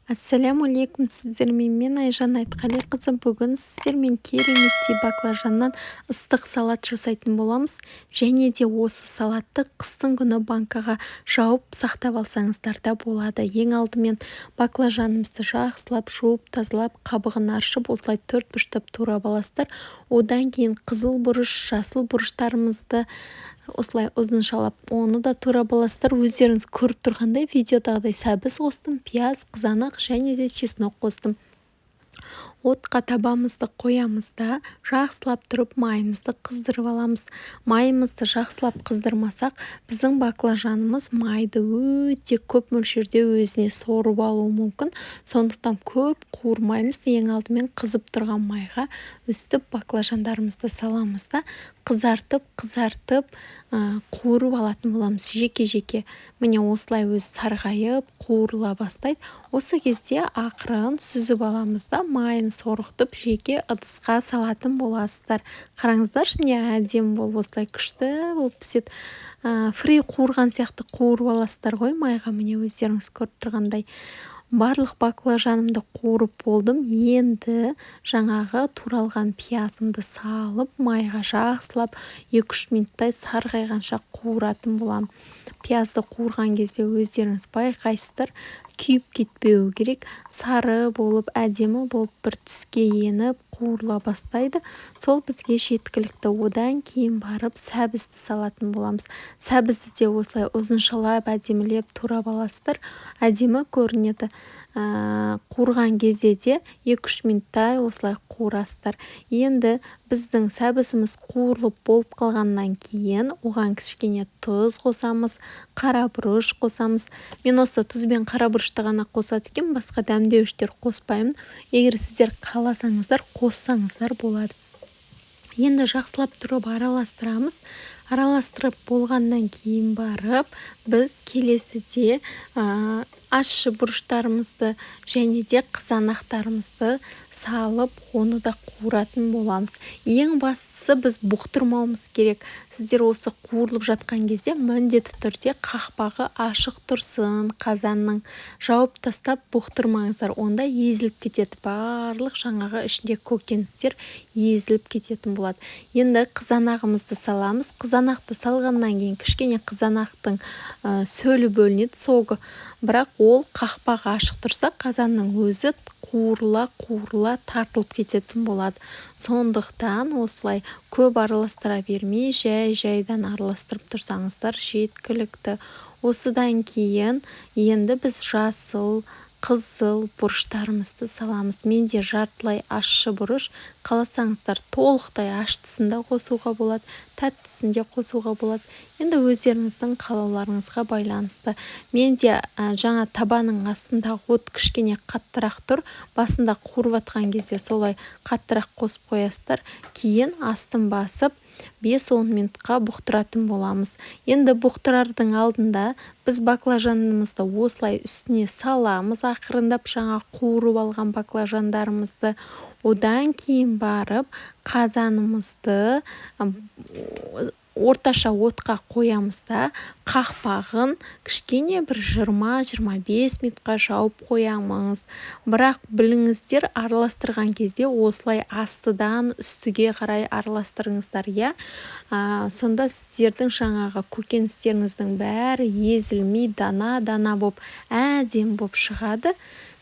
Ассаляму алейкум сіздермен, мен Айжан Айтқалиқызы. Бүгін сіздермен кереметтей баклажаннан ыстық салат жасайтын боламыз. Және де осы салатты қыстың күні банкаға жауып сақтап алсаңыздар да болады. Ең алдымен баклажанымызды жақсылап жуып тазалап, қабығын аршып, осылай төрт бұрыштап турап аласыздар. Одан кейін қызыл бұрыш, жасыл бұрыштарымызды осылай ұзыншалап оны да турап аласыздар. Өздеріңіз көріп тұрғандай видеодағыдай сәбіз қостым, пияз, қызанақ және де чеснок қостым. Отқа табамызды қоямыз да жақсылап тұрып майымызды қыздырып аламыз. Майымызды жақсылап қыздырмасақ, біздің баклажанымыз майды өте көп мөлшерде өзіне сорып алуы мүмкін. Сондықтан көп қуырмаймыз. Ең алдымен қызып тұрған майға өстіп баклажандарымызды саламыз да қызартып қуырып алатын боламыз жеке-жеке. Міне осылай өзі сарғайып қуырыла бастайды. Осы кезде ақырын сүзіп аламыз да майын сорғытып жеке ыдысқа салатын боласыздар. Қараңыздаршы, не әдемі болып осылай күшті болып піседі. Фри қуырған сияқты қуырып аласыздар ғой майға. Міне өздеріңіз көріп тұрғандай. Барлық баклажанымды қуырып болдым. Енді жаңағы туралған пиязымды салып, майға жақсылап 2-3 минуттай сарғайғанша қуыратын болам. Пиязды қуырған кезде өздеріңіз байқайсыздар, күйіп кетпеу керек. Сары болып, әдемі болып бір түске еніп қуырыла бастайды. Сол бізге жеткілікті. Одан кейін барып сәбізді салатын боламыз. Сәбізді де осылай ұзыншалап, әдемілеп турап аласыздар. Әдемі көрінеді. Қуырған кезде де 2-3 минуттай осылай қуырасыздар. Енді біздің сәбізіміз қуырылып болып қалғаннан кейін оған кішкене тұз қосамыз, қара бұрыш қосамыз. Мен осы тұз бен қара бұрышты ғана қосады екен, басқа дәмдеуіштер қоспаймын. Егер сіздер қаласаңыздар, қоссаңыздар болады. Енді жақсылап тұрып араластырамыз. Араластырып болғаннан кейін барып, біз келесіде ащы бұрыштарымызды және де қызанақтарымызды салып, оны да қуыратын боламыз. Ең бастысы біз бұқтырмауымыз керек. Сіздер осы қуырылып жатқан кезде міндетті түрде қақпағы ашық тұрсын. Қазанның жауып тастап бұқтырмаңыздар. Онда езіліп кетеді. Барлық жаңағы ішінде көкөністер езіліп кететін болады. Енді қызанағымызды саламыз. Қызанақты салғаннан кейін кішкене қызанақтың сөлі бөлінеді, соғы. Бірақ ол қақпағы ашық тұрса, қазанның өзі қуырыла тартылып кететін болады. Сондықтан осылай көп араластыра бермей, жай-жайдан араластырып тұрсаңыздар жеткілікті. Осыдан кейін енді біз жасыл, қызыл бұрыштарымызды саламыз. Менде жартылай ащы бұрыш. Қаласаңыздар толықтай аштысын да қосуға болады, тәттісін де қосуға болады. Енді өздеріңіздің қалауларыңызға байланысты. Менде жаңа табаның астында от кішкене қаттырақ тұр. Басында қуырып атқан кезде солай қаттырақ қосып қоясыздар. Кейін астын басып 5-10 минутқа бұқтыратын боламыз. Енді бұқтырардың алдында біз баклажанымызды осылай үстіне саламыз. Ақырындап жаңа қуырып алған баклажандарымызды. Одан кейін барып қазанымызды орташа отқа қоямыз да қақпағын кішкене бір 20-25 минутқа жауып қоямыз. Бірақ біліңіздер, араластырған кезде осылай астыдан үстіге қарай араластырыңыздар, иә. Сонда сіздердің жаңағы көкөністеріңіздің бәрі езілмей дана-дана болып, әдемі болып шығады.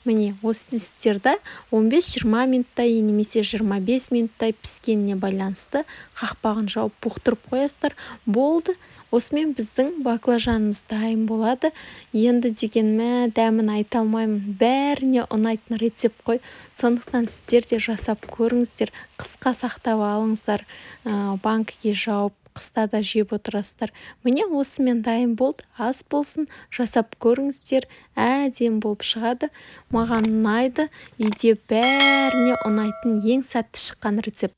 Міне осы сіздерді 15-20 минуттай немесе 25 минуттай піскеніне байланысты қақпағын жауып бұқтырып қоясыздар. Болды. Осымен біздің баклажанымыз дайын болады. Енді дегенмен дәмін айта алмаймын. Бәріне ұнайтын рецепт қой. Сондықтан сіздер де жасап көріңіздер. Қысқа сақтап алыңыздар. Банкіге жауып қыста да жеп отырасыздар. Міне осымен дайын болды. Ас болсын, жасап көріңіздер. Әдемі болып шығады. Маған ұнайды. Үйде бәріне ұнайтын ең сәтті шыққан рецепт.